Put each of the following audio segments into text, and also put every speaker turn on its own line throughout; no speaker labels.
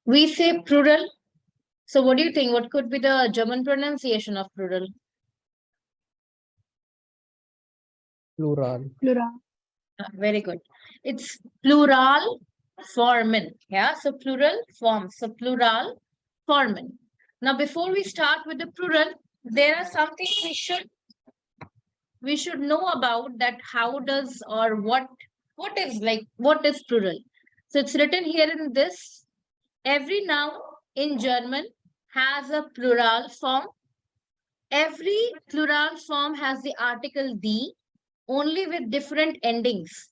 We say plural. So what do you think? What could be the German pronunciation of plural?
Plural.
Plural.
Very good. It's plural formen. Yeah. So plural forms. So plural formen. Now, before we start with the plural, there are something we should know about, that how does or what is plural. So it's written here in this. Every noun in German has a plural form. Every plural form has the article the, only with different endings.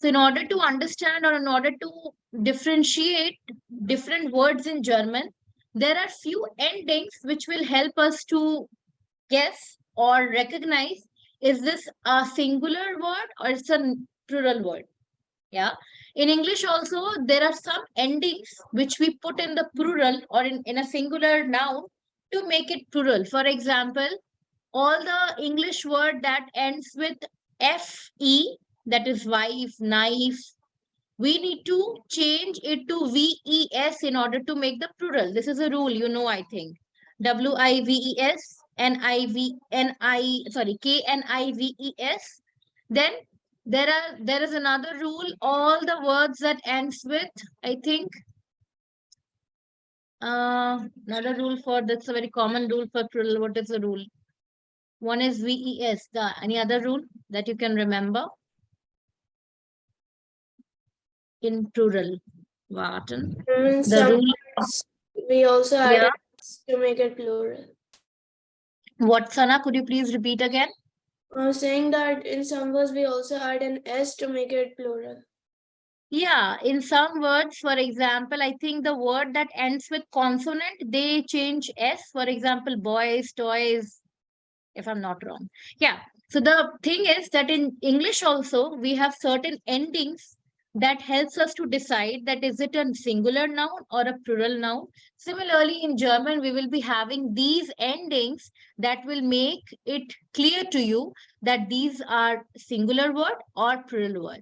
So in order to understand, or in order to differentiate different words in German, there are few endings which will help us to guess or recognize, is this a singular word or it's a plural word. Yeah. In English also, there are some endings which we put in the plural or in a singular noun to make it plural. For example, all the English word that ends with FE, that is wife, knife, we need to change it to VES in order to make the plural. This is a rule, you know, I think. WIVES, KNIVES. Then there is another rule. All the words that ends with, I think, another rule for, that's a very common rule for plural. What is the rule? One is VES. Any other rule that you can remember in plural? Warten.
In
The
some
rule.
words, we also
Yeah.
added to make it plural.
What, Sana? Could you please repeat again?
I was saying that in some words we also add an S to make it plural.
Yeah, in some words, for example, I think the word that ends with consonant, they change S. For example, boys, toys, if I'm not wrong. Yeah. So the thing is that in English also, we have certain endings that helps us to decide that is it a singular noun or a plural noun. Similarly, in German, we will be having these endings that will make it clear to you that these are singular word or plural word.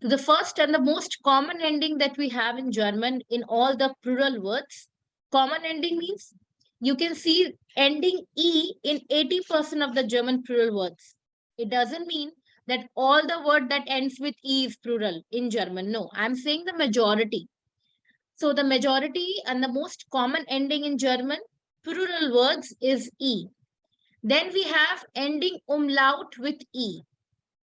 So the first and the most common ending that we have in German in all the plural words, common ending means you can see ending E in 80% of the German plural words. It doesn't mean that all the word that ends with E is plural in German. No, I'm saying the majority. So the majority and the most common ending in German plural words is E. Then we have ending umlaut with E.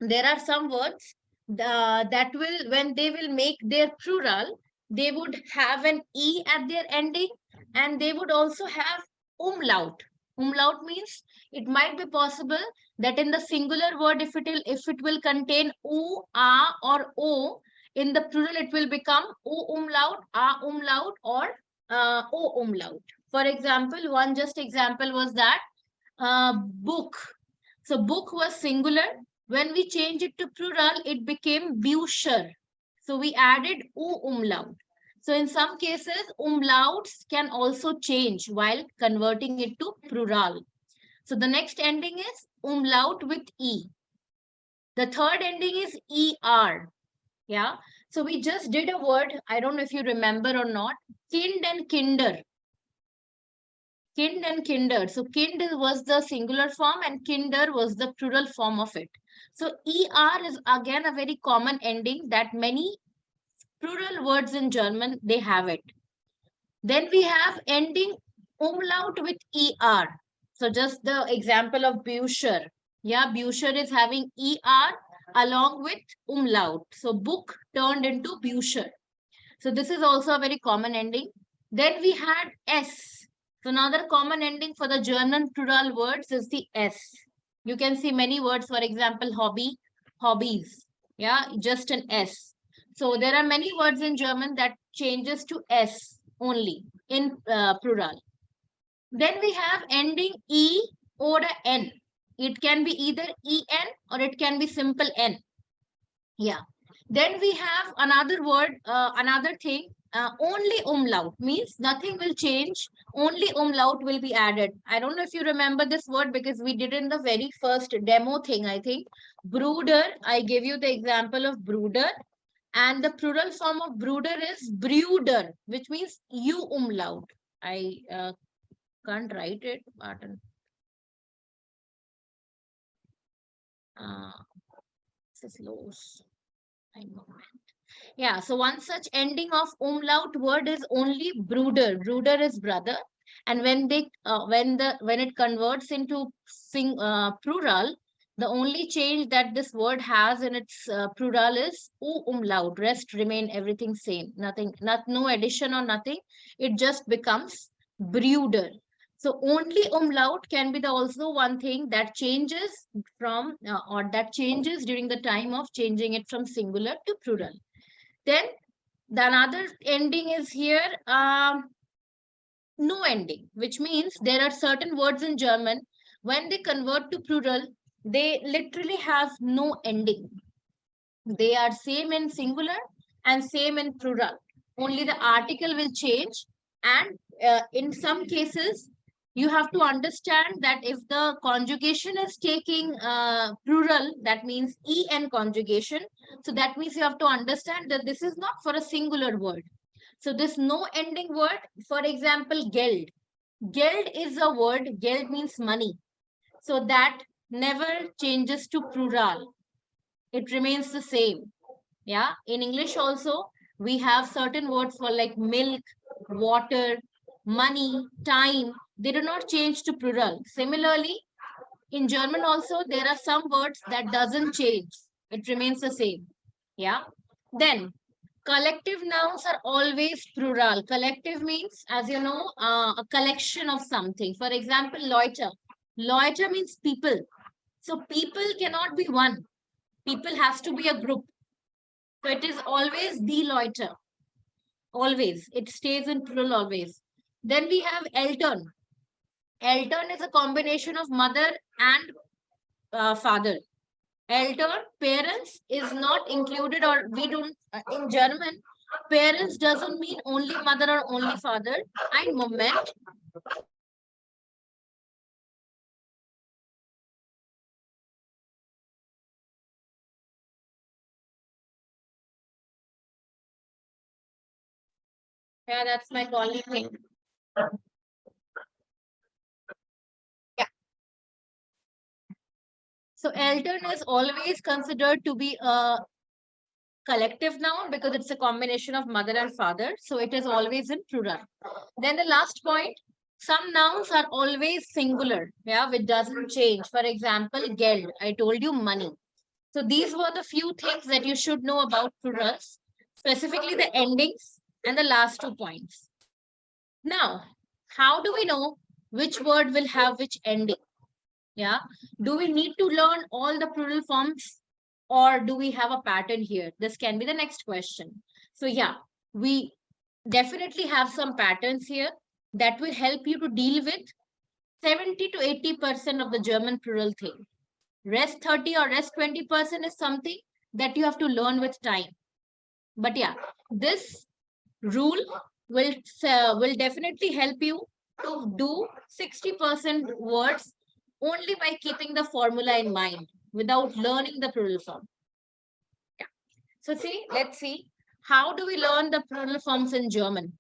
There are some words that will, when they will make their plural, they would have an E at their ending, and they would also have umlaut. Umlaut means it might be possible that in the singular word, if it will contain U, A or O, in the plural it will become U umlaut, A umlaut, or O umlaut. For example, one just example was that book. So book was singular. When we change it to plural, it became Bücher. So we added U umlaut. So in some cases, umlauts can also change while converting it to plural. So the next ending is umlaut with E. The third ending is ER. Yeah. So we just did a word, I don't know if you remember or not, kind and kinder. Kind and kinder. So kind was the singular form and kinder was the plural form of it. So ER is again a very common ending that many plural words in German, they have it. Then we have ending umlaut with ER. So just the example of Bücher. Yeah, Bücher is having ER along with umlaut. So book turned into Bücher. So this is also a very common ending. Then we had S. So another common ending for the German plural words is the S. You can see many words, for example, hobby, hobbies. Yeah, just an S. So there are many words in German that changes to S only in plural. Then we have ending E or N. It can be either EN or it can be simple N. Yeah. Then we have another word, another thing, only umlaut means nothing will change. Only umlaut will be added. I don't know if you remember this word because we did in the very first demo thing, I think. Brooder, I gave you the example of brooder. And the plural form of brooder is brooder, which means u umlaut. I can't write it, but this is lows. Yeah, so one such ending of umlaut word is only brooder. Brooder is brother, and when it converts into plural, the only change that this word has in its plural is u umlaut. Rest remain everything same. Nothing, not no addition or nothing. It just becomes brooder. So only umlaut can be the also one thing that changes from or that changes during the time of changing it from singular to plural. Then the another ending is here, no ending, which means there are certain words in German, when they convert to plural, they literally have no ending. They are same in singular and same in plural. Only the article will change. And in some cases, you have to understand that if the conjugation is taking plural, that means en conjugation. So that means you have to understand that this is not for a singular word. So this no ending word, for example, Geld. Geld is a word, Geld means money. So that never changes to plural. It remains the same. Yeah. In English also, we have certain words for like milk, water, money, time. They do not change to plural. Similarly, in German also, there are some words that doesn't change. It remains the same. Yeah. Then collective nouns are always plural. Collective means, as you know, a collection of something. For example, Leute. Leute means people. So people cannot be one. People has to be a group. So it is always the Leute. Always. It stays in plural always. Then we have Eltern. Eltern is a combination of mother and father. Eltern, parents is not included, or we don't, in German, parents doesn't mean only mother or only father. Ein Moment. Yeah, that's my calling thing. Yeah. So Eltern is always considered to be a collective noun because it's a combination of mother and father. So it is always in plural. Then the last point, some nouns are always singular, yeah, which doesn't change. For example, Geld, I told you money. So these were the few things that you should know about plurals, specifically the endings and the last 2 points. Now, how do we know which word will have which ending? Yeah. Do we need to learn all the plural forms, or do we have a pattern here? This can be the next question. So yeah, we definitely have some patterns here that will help you to deal with 70 to 80% of the German plural thing. Rest 30 or rest 20% is something that you have to learn with time. But yeah, this rule will definitely help you to do 60% words only by keeping the formula in mind without learning the plural form. Yeah. So see, let's see, how do we learn the plural forms in German?